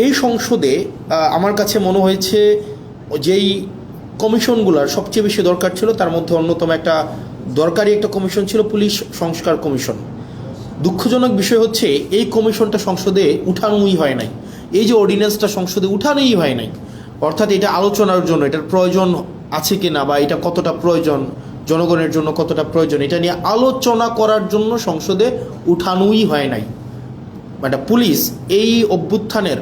এই সংসদে আমার কাছে মনে হয়েছে যেই কমিশনগুলোর সবচেয়ে বেশি দরকার ছিল তার মধ্যে অন্যতম একটা দরকারি একটা কমিশন ছিল পুলিশ সংস্কার কমিশন। দুঃখজনক বিষয় হচ্ছে এই কমিশনটা সংসদে উঠানোই হয় নাই, এই যে অর্ডিন্যান্সটা সংসদে উঠানোই হয় নাই। অর্থাৎ এটা আলোচনার জন্য এটার প্রয়োজন আছে কি না, বা এটা কতটা প্রয়োজন, জনগণের জন্য কতটা প্রয়োজন, এটা নিয়ে আলোচনা করার জন্য সংসদে উঠানোই হয় নাই। মানে পুলিশ এই অভ্যুত্থানের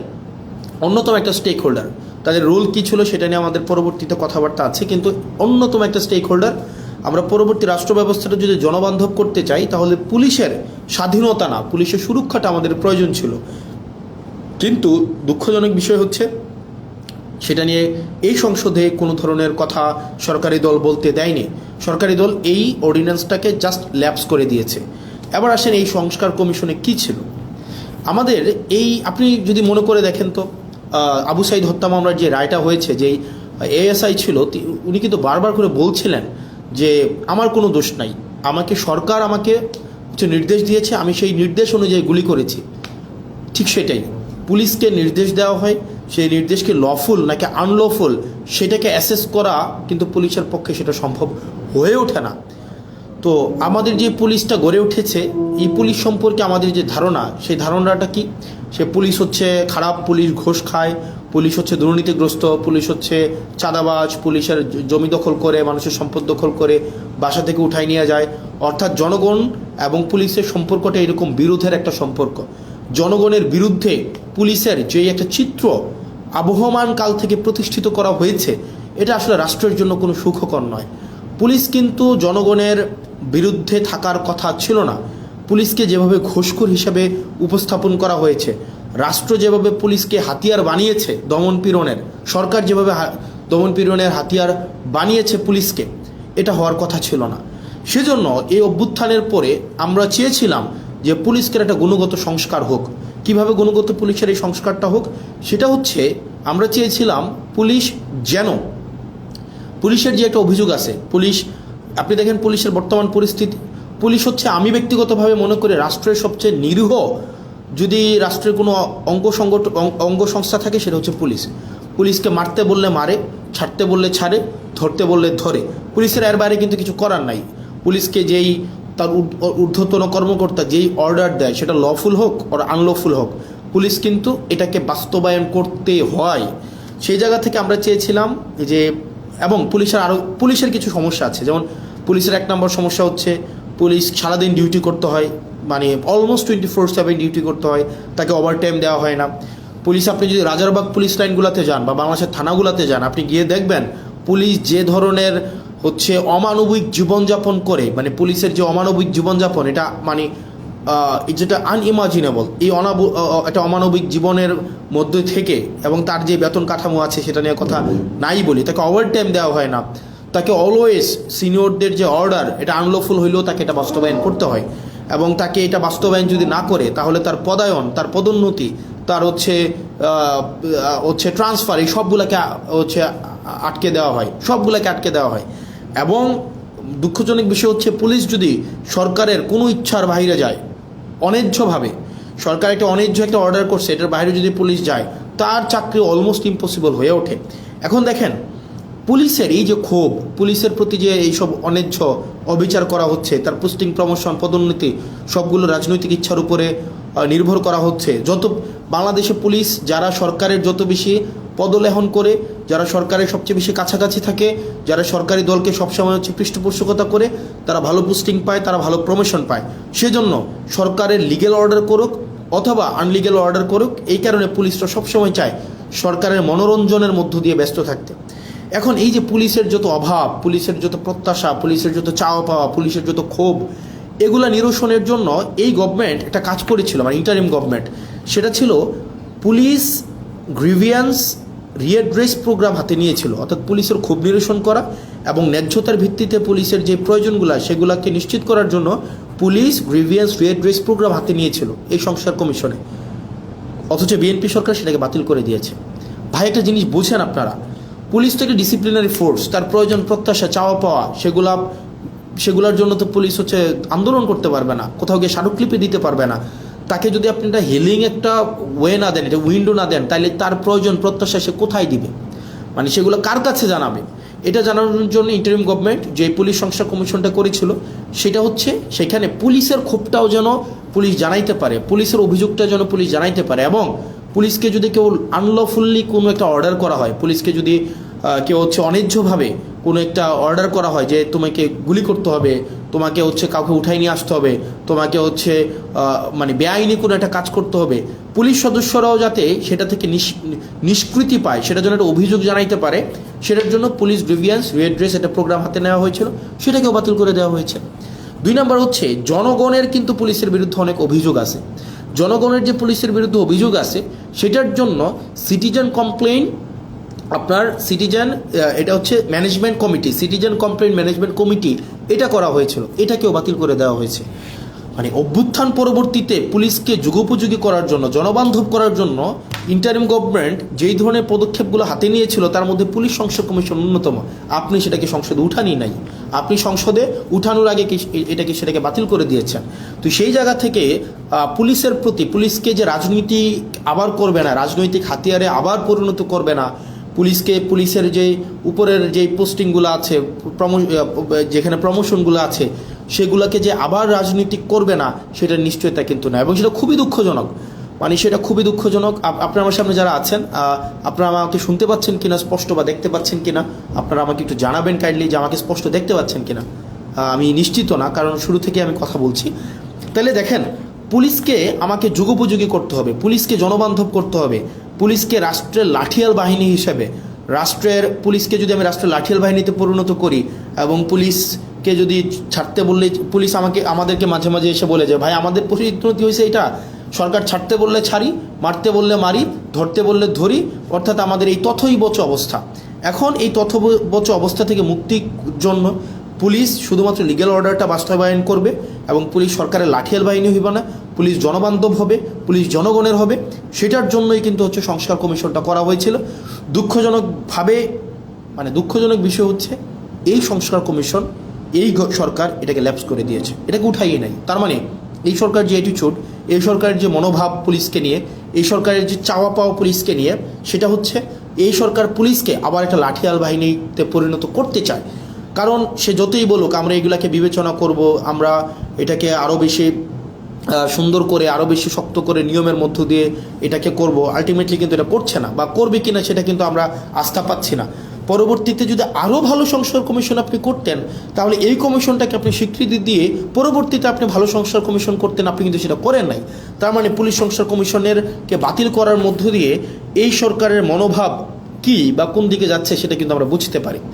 অন্যতম একটা স্টেক হোল্ডার, তাদের রোল কী ছিল সেটা নিয়ে আমাদের পরবর্তীতে কথাবার্তা আছে, কিন্তু অন্যতম একটা স্টেক হোল্ডার। আমরা পরবর্তী রাষ্ট্র ব্যবস্থাটা যদি জনবান্ধব করতে চাই তাহলে পুলিশের স্বাধীনতা না, পুলিশের সুরক্ষাটা আমাদের প্রয়োজন ছিল। কিন্তু দুঃখজনক বিষয় হচ্ছে সেটা নিয়ে এই সংসদে কোনো ধরনের কথা সরকারি দল বলতে দেয়নি। সরকারি দল এই অর্ডিন্যান্সটাকে জাস্ট ল্যাপস করে দিয়েছে। এবার আসেন এই সংস্কার কমিশনে কি ছিল আমাদের। এই আপনি যদি মনে করে দেখেন তো আবু সাইদ হত্যা মামলার যে রায়টা হয়েছে, যেই এএসআই ছিল উনি কিন্তু বারবার করে বলছিলেন যে আমার কোনো দোষ নাই, সরকার আমাকে নির্দেশ দিয়েছে, আমি সেই নির্দেশ অনুযায়ী গুলি করেছি। ঠিক সেটাই, পুলিশকে নির্দেশ দেওয়া হয়, সেই নির্দেশকে লফুল নাকি আনলফুল সেটাকে অ্যাসেস করা কিন্তু পুলিশের পক্ষে সেটা সম্ভব হয়ে ওঠে না। তো আমাদের যে পুলিশটা গড়ে উঠেছে, এই পুলিশ সম্পর্কে আমাদের যে ধারণা, সেই ধারণাটা কি? সে পুলিশ হচ্ছে খারাপ, পুলিশ ঘোষ খায়, পুলিশ হচ্ছে দুর্নীতিগ্রস্ত, পুলিশ হচ্ছে চাঁদাবাজ, পুলিশের জমি দখল করে, মানুষের সম্পদ দখল করে বাসা থেকে উঠাই নিয়ে যায়। অর্থাৎ জনগণ এবং পুলিশের সম্পর্কটা এরকম বিরোধের একটা সম্পর্ক। জনগণের বিরুদ্ধে পুলিশের যে একটা চিত্র আবহমান কাল থেকে প্রতিষ্ঠিত করা হয়েছে, এটা আসলে রাষ্ট্রের জন্য কোনো সুখকর নয়। পুলিশ কিন্তু জনগণের বিরুদ্ধে থাকার কথা ছিল না। পুলিশকে যেভাবে ঘুষখোর হিসেবে উপস্থাপন করা হয়েছে, রাষ্ট্র যেভাবে পুলিশকে হাতিয়ার বানিয়েছে দমনপীড়নের, সরকার যেভাবে দমনপীড়নের হাতিয়ার বানিয়েছে পুলিশকে, এটা হওয়ার কথা ছিল না। সেজন্য এই অভ্যুত্থানের পরে আমরা চেয়েছিলাম যে পুলিশকে একটা গুণগত সংস্কার হোক। কিভাবে গুণগত পুলিশের এই সংস্কারটা হোক? সেটা হচ্ছে আমরা চেয়েছিলাম পুলিশের যে একটা অভিযোগ আছে, আপনি দেখেন পুলিশের বর্তমান পরিস্থিতি, পুলিশ হচ্ছে, আমি ব্যক্তিগতভাবে মনে করি রাষ্ট্রের সবচেয়ে নিরীহ যদি রাষ্ট্রের কোনো অঙ্গ সংস্থা থাকে সেটা হচ্ছে পুলিশ। পুলিশকে মারতে বললে মারে, ছাড়তে বললে ছাড়ে, ধরতে বললে ধরে। পুলিশের এর বাইরে কিন্তু কিছু করার নাই। পুলিশকে যেই তার ঊর্ধ্বতন কর্মকর্তা যেই অর্ডার দেয়, সেটা লফুল হোক আর আনলফুল হোক, পুলিশ কিন্তু এটাকে বাস্তবায়ন করতে হয়। সেই জায়গা থেকে আমরা চেয়েছিলাম যে, এবং পুলিশের কিছু সমস্যা আছে। যেমন পুলিশের 1 নম্বর সমস্যা হচ্ছে পুলিশ সারাদিন ডিউটি করতে হয়, মানে অলমোস্ট 24/7 ডিউটি করতে হয়, তাকে ওভারটাইম দেওয়া হয় না। পুলিশ, আপনি যদি রাজারবাগ পুলিশ লাইনগুলোতে যান বা বাংলাদেশের থানাগুলোতে যান, আপনি গিয়ে দেখবেন পুলিশ যে ধরনের অমানবিক জীবনযাপন করে, মানে পুলিশের যে অমানবিক জীবনযাপন, এটা মানে যেটা আনইমাজিনেবল, একটা অমানবিক জীবনের মধ্যে থেকে, এবং তার যে বেতন কাঠামো আছে সেটা নিয়ে কথা নাই বলি, তাকে ওভারটাইম দেওয়া হয় না, তাকে অলওয়েজ সিনিয়রদের যে অর্ডার, এটা আনলফুল হইলেও তাকে এটা বাস্তবায়ন করতে হয়, এবং তাকে এটা বাস্তবায়ন যদি না করে তাহলে তার পদায়ন, তার পদোন্নতি, তার ট্রান্সফার, এই সবগুলোকে আটকে দেওয়া হয়। এবং দুঃখজনক বিষয় হচ্ছে পুলিশ যদি সরকারের কোনো ইচ্ছার বাইরে যায়, অন্যায্যভাবে সরকার একটা অন্যায্য একটা অর্ডার করছে, এটার বাইরে যদি পুলিশ যায়, তার চাকরি অলমোস্ট ইম্পসিবল হয়ে ওঠে। এখন দেখেন পুলিশের এই যে ক্ষোভ, পুলিশের প্রতি যে এইসব অন্যায্য অবিচার করা হচ্ছে, তার পোস্টিং, প্রমোশন, পদোন্নতি সবগুলো রাজনৈতিক ইচ্ছার উপরে নির্ভর করা হচ্ছে। বাংলাদেশে পুলিশ যারা সরকারের যত বেশি পদলেহন করে, যারা সরকারের সবচেয়ে বেশি কাছাকাছি থাকে, যারা সরকারি দলকে সবসময় পৃষ্ঠপোষকতা করে, তারা ভালো পোস্টিং পায়, তারা ভালো প্রমোশন পায়। সেজন্য সরকারের লিগ্যাল অর্ডার করুক অথবা আনলিগ্যাল অর্ডার করুক, এই কারণে পুলিশরা সবসময় চায় সরকারের মনোরঞ্জনের মধ্য দিয়ে ব্যস্ত থাকতে। এখন এই যে পুলিশের যত অভাব, পুলিশের যত প্রত্যাশা, পুলিশের যত চাওয়া পাওয়া, পুলিশের যত ক্ষোভ, এগুলা নিরসনের জন্য এই গভর্নমেন্ট একটা কাজ করেছিল, মানে ইন্টারিম গভর্নমেন্ট, সেটা ছিল পুলিশ গ্রিভিয়েন্স রিএড্রেস প্রোগ্রাম হাতে নিয়েছিল। অর্থাৎ পুলিশের ক্ষোভ নিরসন করা এবং ন্যায্যতার ভিত্তিতে পুলিশের যে প্রয়োজনগুলো সেগুলোকে নিশ্চিত করার জন্য পুলিশ গ্রিভিয়েন্স রিএড্রেস প্রোগ্রাম হাতে নিয়েছিল এই সংস্কার কমিশনে। অথচ বিএনপি সরকার সেটাকে বাতিল করে দিয়েছে। ভাই, একটা জিনিস বুঝেন আপনারা, পুলিশ তো একটা ডিসিপ্লিনারি ফোর্স, তার প্রয়োজন, প্রত্যাশা, চাওয়া পাওয়া, সেগুলোর জন্য তো পুলিশ আন্দোলন করতে পারবে না, কোথাও গিয়ে স্মারকলিপি দিতে পারবে না। তাকে যদি আপনি একটা হিলিং একটা ওয়ে না দেন, এটা উইন্ডো না দেন, তাহলে তার প্রয়োজন প্রত্যাশা সে কোথায় দিবে, মানে সেগুলো কার কাছে জানাবে? এটা জানানোর জন্য ইন্টারিম গভর্নমেন্ট যে পুলিশ সংস্কার কমিশনটা করেছিল, সেটা হচ্ছে সেখানে পুলিশের ক্ষোভটাও যেন পুলিশ জানাইতে পারে, পুলিশের অভিযোগটা যেন পুলিশ জানাইতে পারে। এবং পুলিশকে যদি কেউ আনলফুললি কোনো একটা অর্ডার করা হয়, পুলিশকে যদি কেউ হচ্ছে অন্যায্যভাবে কোনো একটা অর্ডার করা হয় যে তোমাকে গুলি করতে হবে, তোমাকে হচ্ছে কাউকে উঠাই নিয়ে আসতে হবে, তোমাকে হচ্ছে মানে বেআইনি কোনো একটা কাজ করতে হবে, পুলিশ সদস্যরাও যাতে সেটা থেকে নিষ্কৃতি পায়, সেটার জন্য একটা অভিযোগ জানাইতে পারে, সেটার জন্য পুলিশ গ্রিভিয়েন্স রিড্রেস একটা প্রোগ্রাম হাতে নেওয়া হয়েছিল, সেটাকেও বাতিল করে দেওয়া হয়েছে। 2 নম্বর হচ্ছে জনগণের কিন্তু পুলিশের বিরুদ্ধে অনেক অভিযোগ আছে। জনগণের যে পুলিশের বিরুদ্ধে অভিযোগ আছে সেটার জন্য সিটিজেন কমপ্লেইন আপনার এটা হচ্ছে management committee, citizen complain management committee এটা করা হয়েছিল, এটাকেও বাতিল করে দেওয়া হয়েছে। মানে অভ্যুত্থান পরবর্তীতে পুলিশকে যুগোপযোগী করার জন্য, জনবান্ধব করার জন্য ইন্টারিম গভর্নমেন্ট যেই ধরনের পদক্ষেপগুলো হাতে নিয়েছিল তার মধ্যে পুলিশ সংস্কার কমিশন অন্যতম। আপনি সেটাকে সংসদে উঠানই নাই, আপনি সংসদে উঠানোর আগে সেটাকে বাতিল করে দিয়েছেন। তো সেই জায়গা থেকে পুলিশের প্রতি, পুলিশকে যে রাজনীতি আবার করবে না, রাজনৈতিক হাতিয়ারে আবার পরিণত করবে না, পুলিশের যে উপরের যে পোস্টিংগুলো আছে, যেখানে প্রমোশনগুলো আছে সেগুলোকে যে আবার রাজনীতিক করবে না, সেটার নিশ্চয়তা কিন্তু না। এবং সেটা খুবই দুঃখজনক, মানে সেটা খুবই দুঃখজনক। আপনার আমার সামনে যারা আছেন, আপনারা আমাকে শুনতে পাচ্ছেন কিনা স্পষ্ট, বা দেখতে পাচ্ছেন কিনা, আপনারা আমাকে একটু জানাবেন কাইন্ডলি যে আমাকে স্পষ্ট দেখতে পাচ্ছেন কিনা। আমি নিশ্চিত না, কারণ শুরু থেকে আমি কথা বলছি। তাহলে দেখেন, পুলিশকে আমাকে যুগোপযোগী করতে হবে, পুলিশকে জনবান্ধব করতে হবে, পুলিশকে রাষ্ট্রের লাঠিয়াল বাহিনী হিসেবে, পুলিশকে যদি আমি রাষ্ট্রের লাঠিয়াল বাহিনীতে পরিণত করি, এবং পুলিশকে যদি ছাড়তে বললে, পুলিশ আমাদেরকে মাঝে মাঝে এসে বলে যে ভাই আমাদের পরিণতি হয়েছে এটা, সরকার ছাড়তে বললে ছাড়ি, মারতে বললে মারি, ধরতে বললে ধরি, অর্থাৎ আমাদের এই তথৈবচ অবস্থা। এখন এই তথৈবচ অবস্থা থেকে মুক্তির জন্য পুলিশ শুধুমাত্র লিগ্যাল অর্ডারটা বাস্তবায়ন করবে, এবং পুলিশ সরকারের লাঠিয়াল বাহিনী হইবে না, পুলিশ জনবান্ধব হবে, পুলিশ জনগণের হবে। সেটার জন্যই কিন্তু হচ্ছে সংস্কার কমিশনটা করা হয়েছিল। দুঃখজনক বিষয় হচ্ছে এই সংস্কার কমিশন, এই সরকার এটাকে ল্যাপস করে দিয়েছে, এটাকে উঠাইয়ে নাই। তার মানে এই সরকার যে অ্যাটিটিউড, এই সরকারের যে মনোভাব পুলিশকে নিয়ে, এই সরকারের যে চাওয়া পাওয়া পুলিশকে নিয়ে, সেটা হচ্ছে এই সরকার পুলিশকে আবার একটা লাঠিয়াল বাহিনীতে পরিণত করতে চায়। কারণ সে যতই বলুক আমরা এগুলাকে বিবেচনা করব, আমরা এটাকে আরও বেশি সুন্দর করে, আরও বেশি শক্ত করে নিয়মের মধ্য দিয়ে এটাকে করব, আলটিমেটলি কিন্তু এটা করছে না, বা করবে কিনা সেটা কিন্তু আমরা আস্থা পাচ্ছি না। পরবর্তীতে যদি আরও ভালো সংস্কার কমিশন আপনি করতেন, তাহলে এই কমিশনটাকে আপনি স্বীকৃতি দিয়ে পরবর্তীতে আপনি ভালো সংস্কার কমিশন করতেন, আপনি কিন্তু সেটা করেন নাই। তার মানে পুলিশ সংস্কার কমিশনেরকে বাতিল করার মধ্য দিয়ে এই সরকারের মনোভাব কী বা কোন দিকে যাচ্ছে সেটা কিন্তু আমরা বুঝতে পারি।